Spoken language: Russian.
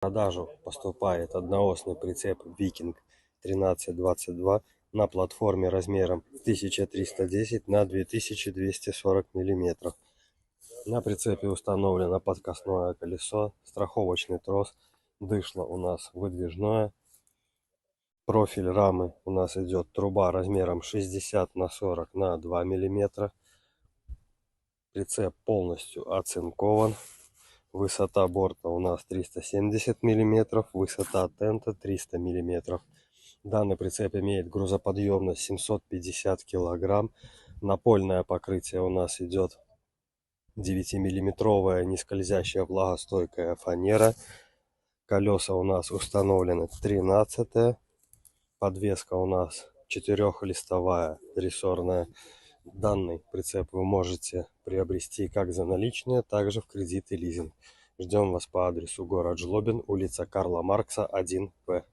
В продажу поступает одноосный прицеп Викинг 1322 на платформе размером 1310 на 2240 мм. На прицепе установлено подкосное колесо, страховочный трос, дышло у нас выдвижное. Профиль рамы у нас идет труба размером 60 на 40 на 2 мм. Прицеп полностью оцинкован. Высота борта у нас 370 мм, высота тента 300 мм. Данный прицеп имеет грузоподъемность 750 кг. Напольное покрытие у нас идет 9-миллиметровая нескользящая влагостойкая фанера. Колеса у нас установлены 13. Подвеска у нас 4-листовая рессорная. Данный прицеп вы можете приобрести как за наличные, так же в кредит и лизинг. Ждем вас по адресу город Жлобин, улица Карла Маркса, 1В.